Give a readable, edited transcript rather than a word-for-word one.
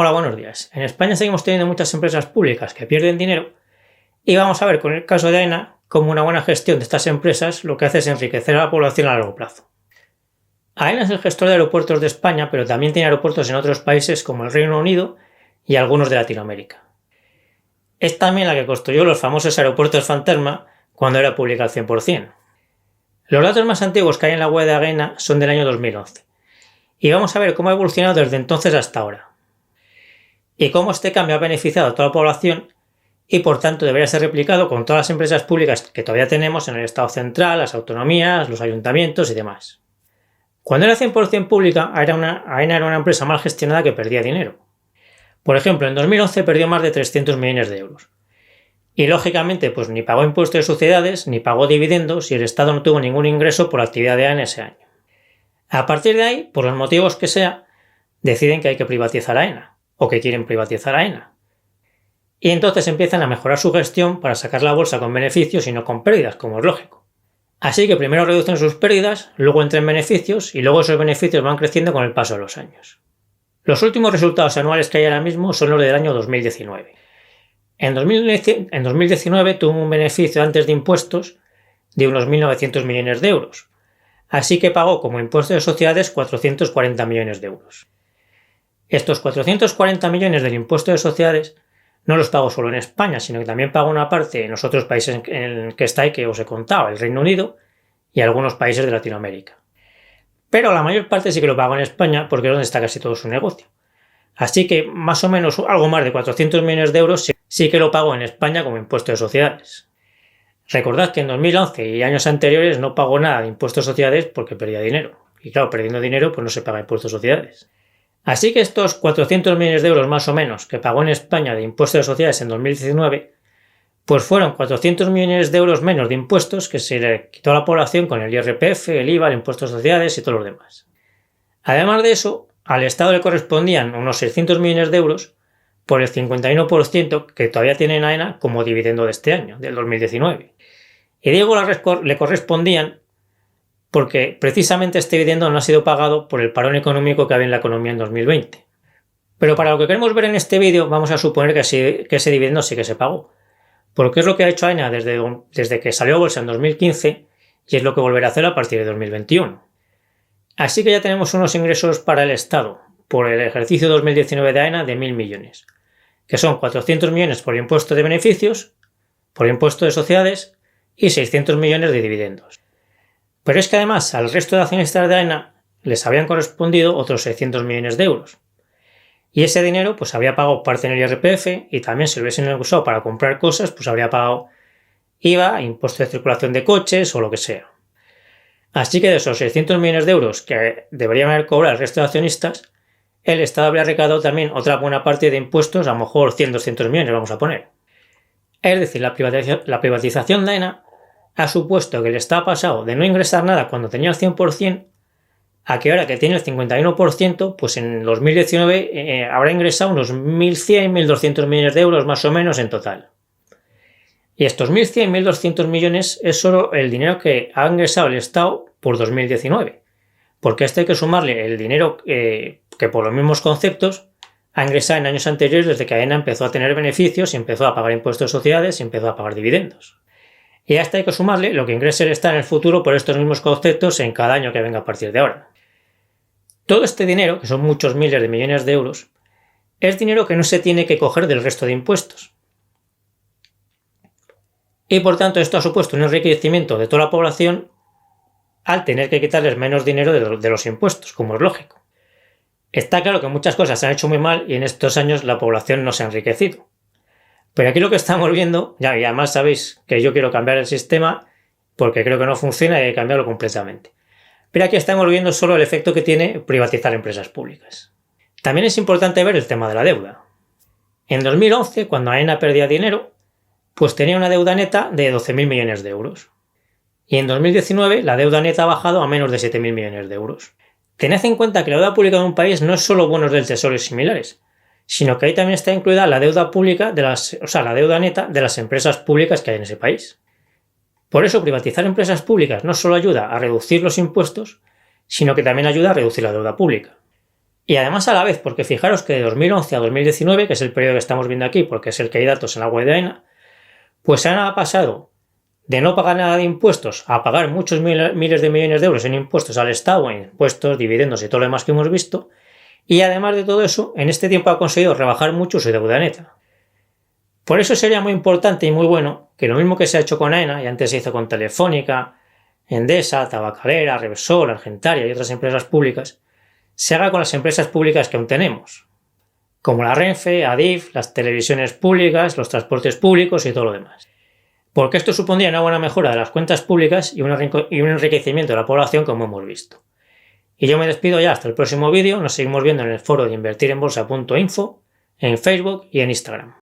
Hola, buenos días. En España seguimos teniendo muchas empresas públicas que pierden dinero y vamos a ver con el caso de AENA cómo una buena gestión de estas empresas lo que hace es enriquecer a la población a largo plazo. AENA es el gestor de aeropuertos de España, pero también tiene aeropuertos en otros países como el Reino Unido y algunos de Latinoamérica. Es también la que construyó los famosos aeropuertos fantasma cuando era pública al 100%. Los datos más antiguos que hay en la web de AENA son del año 2011 y vamos a ver cómo ha evolucionado desde entonces hasta ahora y cómo este cambio ha beneficiado a toda la población y por tanto debería ser replicado con todas las empresas públicas que todavía tenemos en el Estado central, las autonomías, los ayuntamientos y demás. Cuando era 100% pública, AENA era una empresa mal gestionada que perdía dinero. Por ejemplo, en 2011 perdió más de 300 millones de euros. Y lógicamente, pues ni pagó impuestos de sociedades, ni pagó dividendos y el Estado no tuvo ningún ingreso por la actividad de AENA ese año. A partir de ahí, por los motivos que sea, deciden que hay que privatizar AENA, o que quieren privatizar AENA. Y entonces empiezan a mejorar su gestión para sacar la bolsa con beneficios y no con pérdidas, como es lógico. Así que primero reducen sus pérdidas, luego entran beneficios y luego esos beneficios van creciendo con el paso de los años. Los últimos resultados anuales que hay ahora mismo son los del año 2019. En 2019 tuvo un beneficio antes de impuestos de unos 1.900 millones de euros, así que pagó como impuesto de sociedades 440 millones de euros. Estos 440 millones del impuesto de sociedades no los pagó solo en España, sino que también pagó una parte en los otros países en que está y que os he contado, el Reino Unido y algunos países de Latinoamérica. Pero la mayor parte sí que lo pagó en España porque es donde está casi todo su negocio. Así que más o menos algo más de 400 millones de euros sí que lo pagó en España como impuesto de sociedades. Recordad que en 2011 y años anteriores no pagó nada de impuestos de sociedades porque perdía dinero. Y claro, perdiendo dinero pues no se paga impuestos de sociedades. Así que estos 400 millones de euros más o menos que pagó en España de impuestos de sociedades en 2019, pues fueron 400 millones de euros menos de impuestos que se le quitó a la población con el IRPF, el IVA, el impuesto de sociedades y todos los demás. Además de eso, al Estado le correspondían unos 600 millones de euros por el 51% que todavía tiene en AENA como dividendo de este año, del 2019. Y digo le correspondían porque precisamente este dividendo no ha sido pagado por el parón económico que había en la economía en 2020. Pero para lo que queremos ver en este vídeo vamos a suponer que ese dividendo sí que se pagó, porque es lo que ha hecho AENA desde que salió a bolsa en 2015 y es lo que volverá a hacer a partir de 2021. Así que ya tenemos unos ingresos para el Estado por el ejercicio 2019 de AENA de 1.000 millones, que son 400 millones por impuesto de beneficios, por impuesto de sociedades y 600 millones de dividendos. Pero es que además al resto de accionistas de AENA les habían correspondido otros 600 millones de euros. Y ese dinero pues habría pagado parte en el IRPF y también si lo hubiesen usado para comprar cosas pues habría pagado IVA, impuesto de circulación de coches o lo que sea. Así que de esos 600 millones de euros que deberían haber cobrado el resto de accionistas, el Estado habría recaudado también otra buena parte de impuestos, a lo mejor 100-200 millones vamos a poner. Es decir, la privatización de AENA ha supuesto que el Estado ha pasado de no ingresar nada cuando tenía el 100% a que ahora que tiene el 51%, pues en 2019 habrá ingresado unos 1.100-1.200 millones de euros más o menos en total. Y estos 1.100-1.200 millones es solo el dinero que ha ingresado el Estado por 2019, porque a este hay que sumarle el dinero que por los mismos conceptos ha ingresado en años anteriores desde que AENA empezó a tener beneficios y empezó a pagar impuestos de sociedades y empezó a pagar dividendos. Y a este hay que sumarle lo que ingrese el Estado en el futuro por estos mismos conceptos en cada año que venga a partir de ahora. Todo este dinero, que son muchos miles de millones de euros, es dinero que no se tiene que coger del resto de impuestos. Y por tanto esto ha supuesto un enriquecimiento de toda la población al tener que quitarles menos dinero de los impuestos, como es lógico. Está claro que muchas cosas se han hecho muy mal y en estos años la población no se ha enriquecido. Pero aquí lo que estamos viendo, y además sabéis que yo quiero cambiar el sistema porque creo que no funciona y hay que cambiarlo completamente. Pero aquí estamos viendo solo el efecto que tiene privatizar empresas públicas. También es importante ver el tema de la deuda. En 2011, cuando AENA perdía dinero, pues tenía una deuda neta de 12.000 millones de euros. Y en 2019 la deuda neta ha bajado a menos de 7.000 millones de euros. Tened en cuenta que la deuda pública de un país no es solo bonos del Tesoro y similares, sino que ahí también está incluida la deuda pública la deuda neta de las empresas públicas que hay en ese país. Por eso privatizar empresas públicas no solo ayuda a reducir los impuestos, sino que también ayuda a reducir la deuda pública. Y además a la vez, porque fijaros que de 2011 a 2019, que es el periodo que estamos viendo aquí, porque es el que hay datos en la web de AENA, pues AENA ha pasado de no pagar nada de impuestos a pagar muchos miles de millones de euros en impuestos al Estado, en impuestos, dividendos y todo lo demás que hemos visto, y además de todo eso, en este tiempo ha conseguido rebajar mucho su deuda neta. Por eso sería muy importante y muy bueno que lo mismo que se ha hecho con AENA, y antes se hizo con Telefónica, Endesa, Tabacalera, Repsol, Argentaria y otras empresas públicas, se haga con las empresas públicas que aún tenemos, como la Renfe, Adif, las televisiones públicas, los transportes públicos y todo lo demás. Porque esto supondría una buena mejora de las cuentas públicas y un enriquecimiento de la población, como hemos visto. Y yo me despido ya hasta el próximo vídeo. Nos seguimos viendo en el foro de invertirenbolsa.info, en Facebook y en Instagram.